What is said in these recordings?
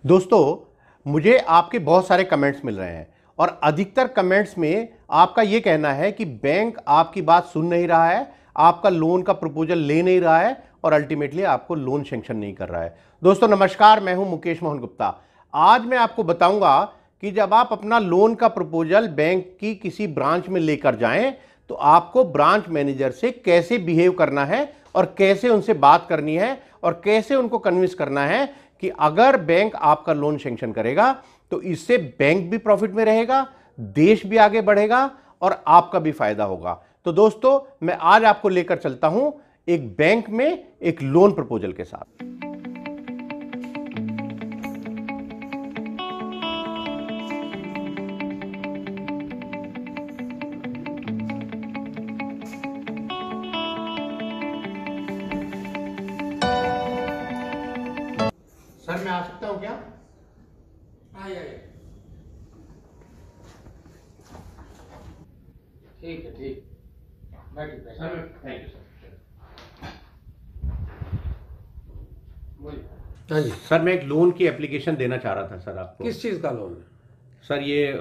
दोस्तों, मुझे आपके बहुत सारे कमेंट्स मिल रहे हैं और अधिकतर कमेंट्स में आपका ये कहना है कि बैंक आपकी बात सुन नहीं रहा है, आपका लोन का प्रपोजल ले नहीं रहा है और अल्टीमेटली आपको लोन सैंक्शन नहीं कर रहा है। दोस्तों नमस्कार, मैं हूं मुकेश मोहन गुप्ता। आज मैं आपको बताऊंगा कि जब आप अपना लोन का प्रपोजल बैंक की किसी ब्रांच में लेकर जाएं तो आपको ब्रांच मैनेजर से कैसे बिहेव करना है और कैसे उनसे बात करनी है और कैसे उनको कन्विंस करना है कि अगर बैंक आपका लोन सैंक्शन करेगा तो इससे बैंक भी प्रॉफिट में रहेगा, देश भी आगे बढ़ेगा और आपका भी फायदा होगा। तो दोस्तों, मैं आज आपको लेकर चलता हूं एक बैंक में एक लोन प्रपोजल के साथ। सर, मैं आ सकता हूं क्या? आइए। ठीक है, ठीक। बैठिए सर, थैंक यू सर। हाँ जी। सर, मैं एक लोन की एप्लीकेशन देना चाह रहा था सर आपको। किस चीज़ का लोन है? सर ये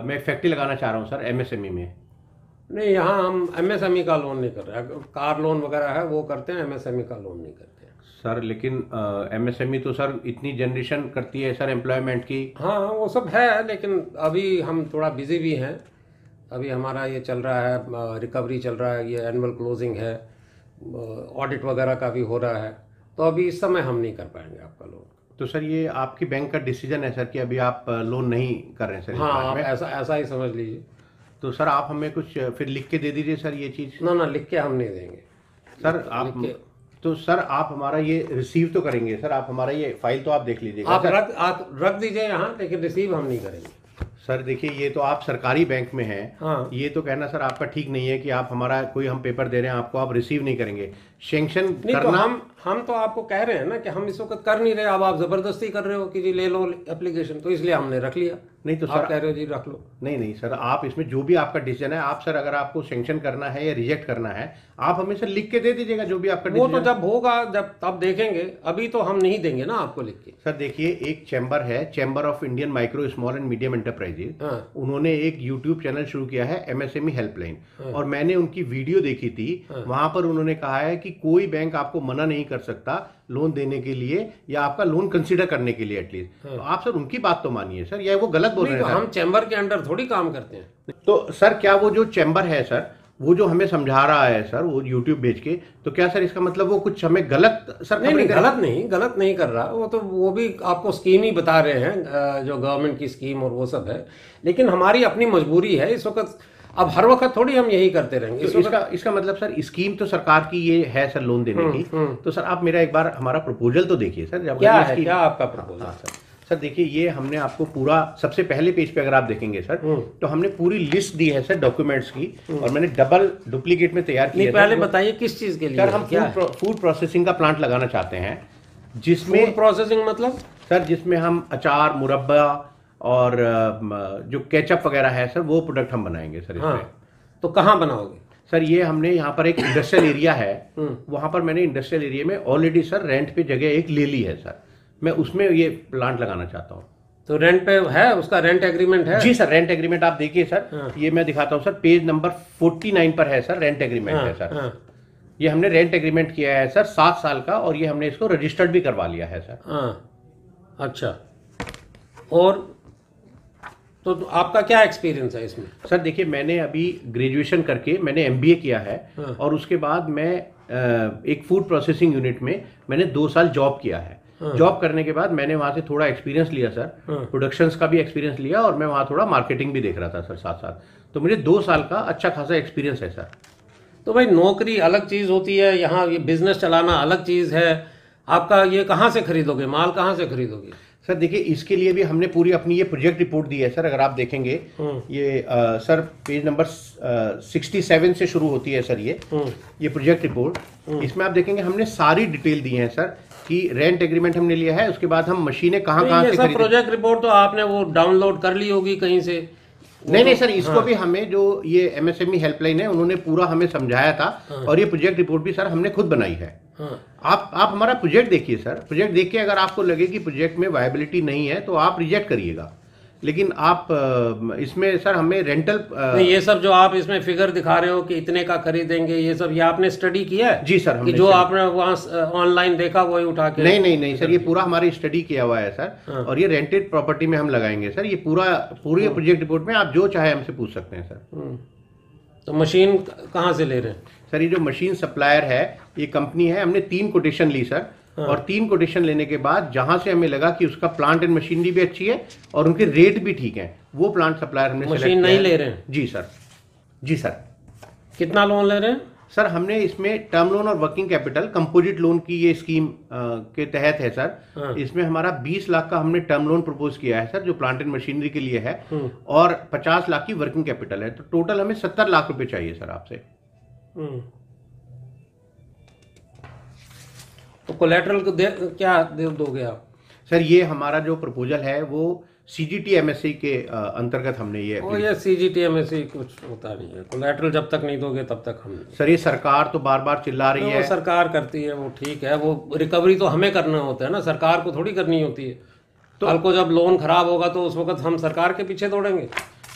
मैं फैक्ट्री लगाना चाह रहा हूँ सर, एमएसएमई में। नहीं, यहाँ हम एमएसएमई का लोन नहीं कर रहे हैं। कार लोन वगैरह है वो करते हैं, एमएसएमई का लोन नहीं करते हैं। सर लेकिन एमएसएमई तो सर इतनी जनरेशन करती है सर एम्प्लॉयमेंट की। हाँ, वो सब है, लेकिन अभी हम थोड़ा बिजी भी हैं। अभी हमारा ये चल रहा है, रिकवरी चल रहा है, ये एनुअल क्लोजिंग है, ऑडिट वगैरह का भी हो रहा है, तो अभी इस समय हम नहीं कर पाएंगे आपका लोन। तो सर ये आपकी बैंक का डिसीजन है सर कि अभी आप लोन नहीं कर रहे हैं सर? हाँ, आप ऐसा ही समझ लीजिए। तो सर आप हमें कुछ फिर लिख के दे दीजिए सर ये चीज़। ना, लिख के हम नहीं देंगे सर आप तो सर आप हमारा ये रिसीव तो करेंगे सर? आप हमारा ये फाइल तो आप देख लीजिएगा। आप रख दीजिए यहाँ, लेकिन रिसीव हम नहीं करेंगे। सर देखिए, ये तो आप सरकारी बैंक में हैं। हाँ। ये तो कहना सर आपका ठीक नहीं है कि आप हमारा कोई हम पेपर दे रहे हैं आपको, आप रिसीव नहीं करेंगे। सैंक्शन नहीं करना तो हम तो आपको कह रहे हैं ना कि हम इस वक्त कर नहीं रहे, अब आप जबरदस्ती कर रहे हो कि जी ले लो एप्लीकेशन, तो इसलिए हमने रख लिया। नहीं तो आप सर कह रहे हो जी रख लो। नहीं सर, आप इसमें जो भी आपका डिसीजन है, आप सर अगर आपको सैंक्शन करना है या रिजेक्ट करना है, आप हमें सर लिख के दे दीजिएगा जो भी आपका वो डिसीजन। तो जब होगा जब तब देखेंगे, अभी तो हम नहीं देंगे ना आपको लिख के। सर देखिए, एक चैम्बर है, chamber of Indian micro small and medium enterprises. हाँ। उन्होंने एक यूट्यूब चैनल शुरू किया है एमएसएमई हेल्पलाइन, और मैंने उनकी वीडियो देखी थी। वहां पर उन्होंने कहा है कि कोई बैंक आपको मना नहीं कर सकता लोन देने के लिए या आपका लोन कंसीडर करने के लिए एटलीस्ट। तो आप सर उनकी बात तो मानिए सर, या वो गलत बोल रहे हैं? हम चैम्बर के अंडर थोड़ी काम करते हैं। तो सर क्या वो जो चैम्बर है सर, वो जो हमें समझा रहा है सर वो यूट्यूब भेज के, तो क्या सर इसका मतलब वो कुछ हमें गलत सर? नहीं, गलत नहीं कर रहा। वो तो वो भी आपको स्कीम ही बता रहे हैं, जो गवर्नमेंट की स्कीम और वो सब है, लेकिन हमारी अपनी मजबूरी है इस वक्त। अब हर वक्त थोड़ी हम यही करते रहेंगे। तो इसका मतलब सर स्कीम तो सरकार की ये है सर लोन देने की। तो सर आप मेरा एक बार हमारा प्रपोजल तो देखिए सर। क्या है, क्या आपका प्रपोजल? हाँ सर देखिए, ये हमने आपको पूरा सबसे पहले पेज पे अगर आप देखेंगे सर, तो हमने पूरी लिस्ट दी है सर डॉक्यूमेंट्स की, और मैंने डबल डुप्लीकेट में तैयार किया है। पहले बताइए किस चीज के लिए? सर हम फूड प्रोसेसिंग का प्लांट लगाना चाहते हैं, जिसमें फूड प्रोसेसिंग मतलब सर जिसमें हम अचार, मुरब्बा और जो केचप वगैरह है सर, वो प्रोडक्ट हम बनाएंगे सर इसमें। हाँ, तो कहाँ बनाओगे सर? ये हमने यहाँ पर एक इंडस्ट्रियल एरिया है, वहां पर मैंने इंडस्ट्रियल एरिया में ऑलरेडी सर रेंट पे जगह एक ले ली है सर, मैं उसमें ये प्लांट लगाना चाहता हूँ। तो रेंट पे है, उसका रेंट एग्रीमेंट है? जी सर, रेंट एग्रीमेंट आप देखिए सर। हाँ। ये मैं दिखाता हूँ सर, पेज नंबर 49 पर है सर, रेंट एग्रीमेंट है सर। हाँ। ये हमने रेंट एग्रीमेंट किया है सर 7 साल का, और ये हमने इसको रजिस्टर्ड भी करवा लिया है सर। हाँ, अच्छा। और तो आपका क्या एक्सपीरियंस है इसमें? सर देखिए, मैंने अभी ग्रेजुएशन करके मैंने एमबीए किया है। हाँ। और उसके बाद मैं एक फूड प्रोसेसिंग यूनिट में मैंने 2 साल जॉब किया है। हाँ। जॉब करने के बाद मैंने वहां से थोड़ा एक्सपीरियंस लिया सर। हाँ। प्रोडक्शंस का भी एक्सपीरियंस लिया, और मैं वहां थोड़ा मार्केटिंग भी देख रहा था सर साथ साथ। तो मुझे 2 साल का अच्छा खासा एक्सपीरियंस है सर। तो भाई नौकरी अलग चीज़ होती है, यहाँ ये बिजनेस चलाना अलग चीज़ है। आपका ये कहाँ से खरीदोगे, माल कहाँ से खरीदोगे? सर देखिए, इसके लिए भी हमने पूरी अपनी ये प्रोजेक्ट रिपोर्ट दी है सर। अगर आप देखेंगे ये सर पेज नंबर 67 से शुरू होती है सर ये प्रोजेक्ट रिपोर्ट। इसमें आप देखेंगे हमने सारी डिटेल दी है सर कि रेंट एग्रीमेंट हमने लिया है, उसके बाद हम मशीनें कहाँ से खरीदें। प्रोजेक्ट रिपोर्ट तो आपने वो डाउनलोड कर ली होगी कहीं से, नहीं सर, इसको भी हमें जो ये MSME हेल्पलाइन है उन्होंने पूरा हमें समझाया था। और ये प्रोजेक्ट रिपोर्ट भी सर हमने खुद बनाई है। आप हमारा प्रोजेक्ट देखिए सर, प्रोजेक्ट देख के अगर आपको लगे कि प्रोजेक्ट में वायबिलिटी नहीं है तो आप रिजेक्ट करिएगा, लेकिन आप इसमें सर हमें रेंटल नहीं, ये सब जो आप इसमें फिगर दिखा रहे हो कि इतने का खरीदेंगे, ये सब ये आपने स्टडी किया है? जी सर, कि जो आपने वहाँ ऑनलाइन देखा वही उठा के? नहीं सर, ये पूरा हमारी स्टडी किया हुआ है सर। और ये रेंटेड प्रॉपर्टी में हम लगाएंगे सर। ये पूरी प्रोजेक्ट रिपोर्ट में आप जो चाहे हमसे पूछ सकते हैं सर। तो मशीन कहाँ से ले रहे हैं सर? ये जो मशीन सप्लायर है, ये कंपनी है, हमने 3 कोटेशन ली सर। और 3 कोटेशन लेने के बाद जहां से हमें लगा कि उसका प्लांट एंड मशीनरी भी अच्छी है और उनके रेट भी ठीक हैं, वो प्लांट सप्लायर हमने मशीन नहीं ले रहे हैं? जी सर। कितना लोन ले रहे हैं सर? हमने इसमें टर्म लोन और वर्किंग कैपिटल कंपोजिट लोन की ये स्कीम के तहत है सर। इसमें हमारा 20 लाख का हमने टर्म लोन प्रपोज किया है सर, जो प्लांट एंड मशीनरी के लिए है। और 50 लाख की वर्किंग कैपिटल है। तो टोटल हमें 70 लाख रुपए चाहिए सर आपसे। तो कोलेटरल को क्या दोगे आप? सर ये हमारा जो प्रपोजल है वो CGT MSE के अंतर्गत हमने ये CGT MSE कुछ होता नहीं है। कोलेटरल जब तक नहीं दोगे तब तक हम सर, ये सरकार तो बार बार चिल्ला रही है। सरकार करती है वो ठीक है, वो रिकवरी तो हमें करना होता है ना, सरकार को थोड़ी करनी होती है। तो कल को जब लोन खराब होगा तो उस वक्त हम सरकार के पीछे दौड़ेंगे?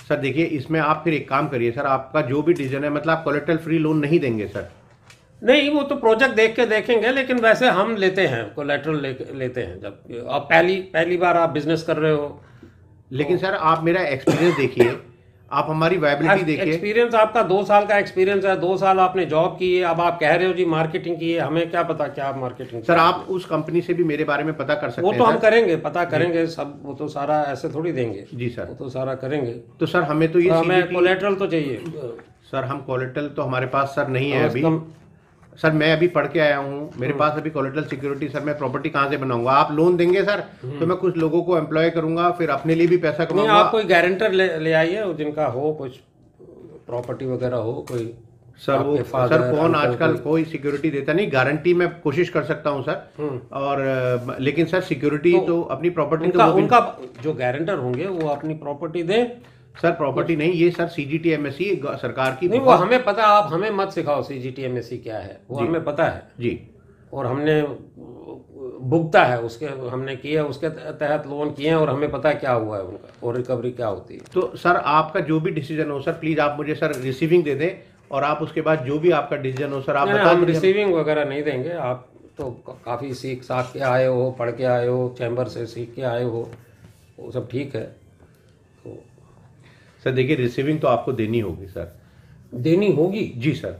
सर देखिए, इसमें आप फिर एक काम करिए सर, आपका जो भी डिसीजन है, मतलब आप कोलेटरल फ्री लोन नहीं देंगे सर? नहीं, वो तो प्रोजेक्ट देख के देखेंगे, लेकिन वैसे हम लेते हैं कोलेटरल लेते हैं जब आप पहली बार आप बिजनेस कर रहे हो। लेकिन सर आप मेरा एक्सपीरियंस देखिए, आप हमारी वायबिलिटी देखिए। एक्सपीरियंस आपका 2 साल का एक्सपीरियंस है, 2 साल आपने जॉब की है, अब आप कह रहे हो जी मार्केटिंग की है। हमें क्या पता क्या मार्केटिंग? सर आप उस कंपनी से भी मेरे बारे में पता कर सकते हैं। वो तो हम करेंगे, पता करेंगे सब। वो तो सारा ऐसे थोड़ी देंगे। जी सर, वो तो सारा करेंगे। तो सर हमें तो ये हमें कोलेटरल तो चाहिए सर। हम कोलेटरल तो हमारे पास सर नहीं है अभी। सर मैं अभी पढ़ के आया हूँ, मेरे पास अभी कोलेटरल सिक्योरिटी सर, मैं प्रॉपर्टी कहाँ से बनाऊंगा? आप लोन देंगे सर तो मैं कुछ लोगों को एम्प्लॉय करूंगा, फिर अपने लिए भी पैसा कमाऊंगा। आप कोई गारंटर ले आइए जिनका हो, कुछ प्रॉपर्टी वगैरह हो कोई। सर वो सर कौन आजकल कोई सिक्योरिटी देता नहीं। गारंटी मैं कोशिश कर सकता हूं सर, और लेकिन सर सिक्योरिटी तो अपनी प्रॉपर्टी उनका जो गारंटर होंगे वो अपनी प्रॉपर्टी दें सर। प्रॉपर्टी नहीं, ये सर CGT MSE सरकार की नहीं, वो हमें पता। आप हमें मत सिखाओ CGT MSE क्या है, वो हमें पता है जी। और हमने भुगता है, उसके हमने किया, उसके तहत लोन किए हैं और हमें पता है क्या हुआ है उनका और रिकवरी क्या होती है। तो सर आपका जो भी डिसीजन हो सर, प्लीज आप मुझे सर रिसीविंग दे दें, और आप उसके बाद जो भी आपका डिसीजन हो सर आप बता हम रिसीविंग वगैरह नहीं देंगे। आप तो काफ़ी सीख साख के आए हो, पढ़ के आए हो, चैम्बर से सीख के आए हो, वो सब ठीक है। तो सर देखिए, रिसीविंग तो आपको देनी होगी सर। देनी होगी? जी सर।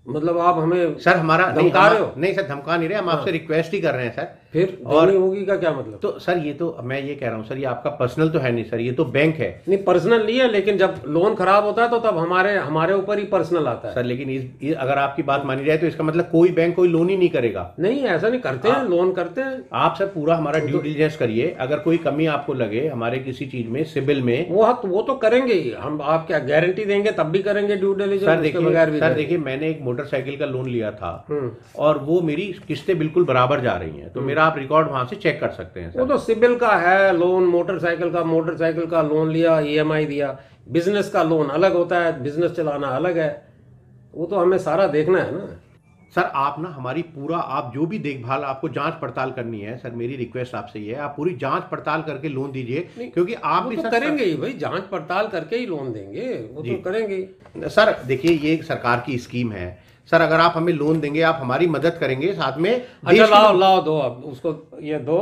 मतलब आप हमें सर हमारा धमका रहे हो? नहीं सर, धमका नहीं रहे, हम आपसे रिक्वेस्ट ही कर रहे हैं सर। फिर देनी होगी का क्या मतलब? तो सर ये तो मैं ये कह रहा हूँ सर, ये आपका पर्सनल तो है नहीं सर, ये तो बैंक है। नहीं, पर्सनल नहीं है, लेकिन जब लोन खराब होता है तो तब हमारे ऊपर ही पर्सनल आता है सर। लेकिन अगर आपकी बात मानी जाए तो इसका मतलब कोई बैंक कोई लोन ही नहीं करेगा। नहीं, ऐसा नहीं करते हैं, लोन करते हैं। आप सर पूरा हमारा ड्यू डिलिजेंस करिए, अगर कोई कमी आपको लगे हमारे किसी चीज में, सिबिल में, वो तो करेंगे ही हम। आप क्या गारंटी देंगे तब भी करेंगे ड्यू डिलिजेंस? सर देखिए, मैंने एक मोटरसाइकिल का लोन लिया था और वो मेरी किस्तें बिल्कुल बराबर जा रही हैं, तो मेरा आप रिकॉर्ड वहां से चेक कर सकते हैं सर। वो तो सिबिल का है लोन, मोटरसाइकिल का लोन लिया, EMI दिया। बिजनेस का लोन अलग होता है, बिजनेस चलाना अलग है, वो तो हमें सारा देखना है ना सर। आप ना हमारी पूरा, आप जो भी देखभाल, आपको जांच पड़ताल करनी है सर, मेरी रिक्वेस्ट आपसे ये है, आप पूरी जांच पड़ताल करके लोन दीजिए, क्योंकि आप भी तो करेंगे ही भाई, जांच पड़ताल करके ही लोन देंगे, वो तो करेंगे सर। देखिए ये सरकार की स्कीम है सर, अगर आप हमें लोन देंगे, आप हमारी मदद करेंगे साथ में। अच्छा लाओ दो, अब उसको ये दो,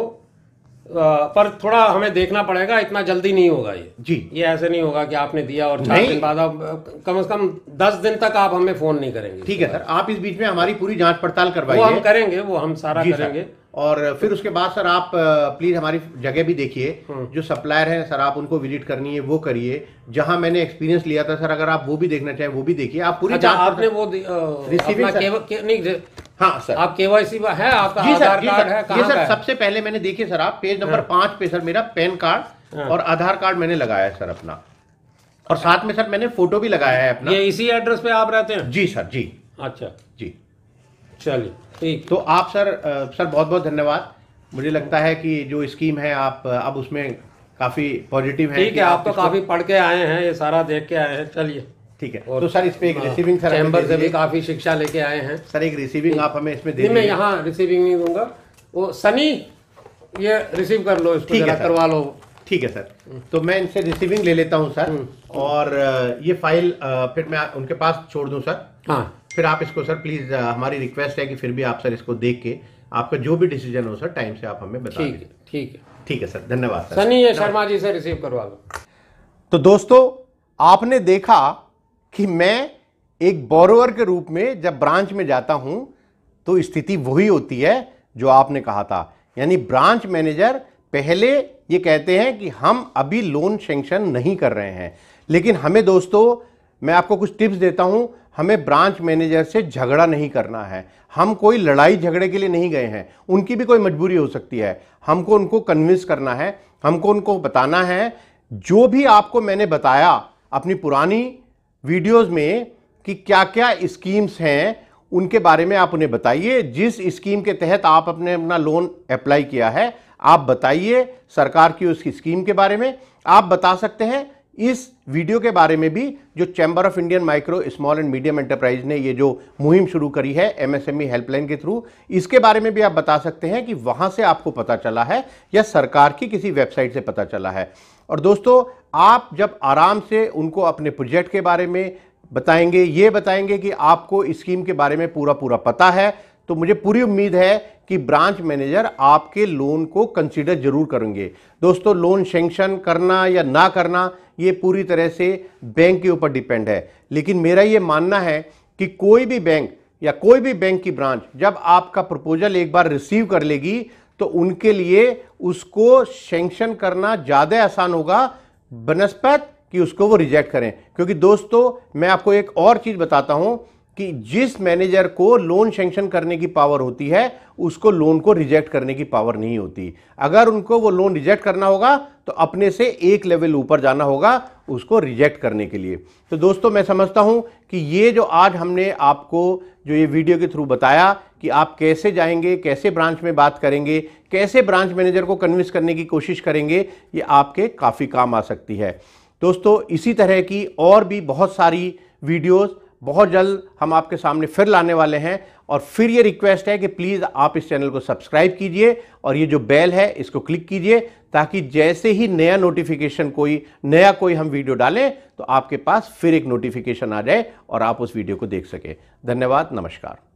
पर थोड़ा हमें देखना पड़ेगा, इतना जल्दी नहीं होगा ये जी। ये ऐसे नहीं होगा कि आपने दिया और 4 दिन बाद आप, कम से कम 10 दिन तक आप हमें फोन नहीं करेंगे। ठीक है सर, आप इस बीच में हमारी पूरी जांच पड़ताल करवाइए। वो हम करेंगे, वो हम सारा करेंगे। और फिर उसके बाद सर आप प्लीज हमारी जगह भी देखिए, जो सप्लायर है सर, आप उनको विजिट करनी है वो करिए। जहां मैंने एक्सपीरियंस लिया था सर, अगर आप वो भी देखना चाहें वो भी देखिए। आप पूरी जांच आपने वो रिसीविंग हाँ सर, आप KYC है, आपका आधार कार्ड है कहाँ सर? सबसे पहले मैंने देखिए सर, आप पेज नंबर 5 पे सर मेरा पैन कार्ड और आधार कार्ड मैंने लगाया है सर अपना, और साथ में सर मैंने फोटो भी लगाया है अपना। ये इसी एड्रेस पे आप रहते हैं? जी सर जी। अच्छा जी, चलिए ठीक। तो आप सर बहुत बहुत धन्यवाद। मुझे लगता है कि जो स्कीम है आप अब उसमें काफी पॉजिटिव है। ठीक है, आप तो काफी पढ़ के आए हैं, ये सारा देख के आए हैं, चलिए ठीक है। तो सर इस पे एक रिसीविंग सर चैम्बर से भी काफी शिक्षा लेके आए हैं सर, एक रिसीविंग आप हमें इसमें दे। मैं यहाँ रिसीविंग नहीं दूंगा, वो सनी ये रिसीव कर लो, इसको जरा करवा लो। ठीक है सर, तो मैं इनसे रिसीविंग ले लेता हूँ सर, और ये फाइल फिर मैं उनके पास छोड़ दूँ सर। हाँ, फिर आप इसको सर प्लीज, हमारी रिक्वेस्ट है कि फिर भी आप सर इसको देख के आपका जो भी डिसीजन हो सर टाइम से आप हमें बता दें। ठीक है सर, धन्यवाद सर। सनी ये शर्मा जी से रिसीव करवा लो। तो दोस्तों, आपने देखा कि मैं एक बोरोवर के रूप में जब ब्रांच में जाता हूं तो स्थिति वही होती है जो आपने कहा था। यानी ब्रांच मैनेजर पहले ये कहते हैं कि हम अभी लोन सैंक्शन नहीं कर रहे हैं, लेकिन हमें दोस्तों, मैं आपको कुछ टिप्स देता हूं, हमें ब्रांच मैनेजर से झगड़ा नहीं करना है। हम कोई लड़ाई झगड़े के लिए नहीं गए हैं, उनकी भी कोई मजबूरी हो सकती है, हमको उनको कन्विंस करना है, हमको उनको बताना है जो भी आपको मैंने बताया अपनी पुरानी वीडियोस में कि क्या क्या स्कीम्स हैं, उनके बारे में आप उन्हें बताइए। जिस स्कीम के तहत आप अपना लोन अप्लाई किया है, आप बताइए सरकार की उस स्कीम के बारे में। आप बता सकते हैं इस वीडियो के बारे में भी, जो chamber of Indian micro small and medium enterprise ने ये जो मुहिम शुरू करी है एमएसएमई हेल्पलाइन के थ्रू, इसके बारे में भी आप बता सकते हैं कि वहां से आपको पता चला है या सरकार की किसी वेबसाइट से पता चला है। और दोस्तों, आप जब आराम से उनको अपने प्रोजेक्ट के बारे में बताएंगे, ये बताएंगे कि आपको स्कीम के बारे में पूरा पूरा पता है, तो मुझे पूरी उम्मीद है कि ब्रांच मैनेजर आपके लोन को कंसीडर जरूर करेंगे। दोस्तों, लोन सैंक्शन करना या ना करना ये पूरी तरह से बैंक के ऊपर डिपेंड है, लेकिन मेरा ये मानना है कि कोई भी बैंक या कोई भी बैंक की ब्रांच जब आपका प्रपोजल एक बार रिसीव कर लेगी तो उनके लिए उसको सैंक्शन करना ज़्यादा आसान होगा बनस्पत कि उसको वो रिजेक्ट करें। क्योंकि दोस्तों, मैं आपको एक और चीज़ बताता हूं कि जिस मैनेजर को लोन सैंक्शन करने की पावर होती है, उसको लोन को रिजेक्ट करने की पावर नहीं होती। अगर उनको वो लोन रिजेक्ट करना होगा तो अपने से एक लेवल ऊपर जाना होगा उसको रिजेक्ट करने के लिए। तो दोस्तों, मैं समझता हूं कि ये जो आज हमने आपको जो ये वीडियो के थ्रू बताया कि आप कैसे जाएंगे, कैसे ब्रांच में बात करेंगे, कैसे ब्रांच मैनेजर को कन्विंस करने की कोशिश करेंगे, ये आपके काफ़ी काम आ सकती है। दोस्तों, इसी तरह की और भी बहुत सारी वीडियोस बहुत जल्द हम आपके सामने फिर लाने वाले हैं। और फिर ये रिक्वेस्ट है कि प्लीज़ आप इस चैनल को सब्सक्राइब कीजिए और ये जो बेल है इसको क्लिक कीजिए, ताकि जैसे ही नया नोटिफिकेशन कोई हम वीडियो डालें तो आपके पास फिर एक नोटिफिकेशन आ जाए और आप उस वीडियो को देख सकें। धन्यवाद, नमस्कार।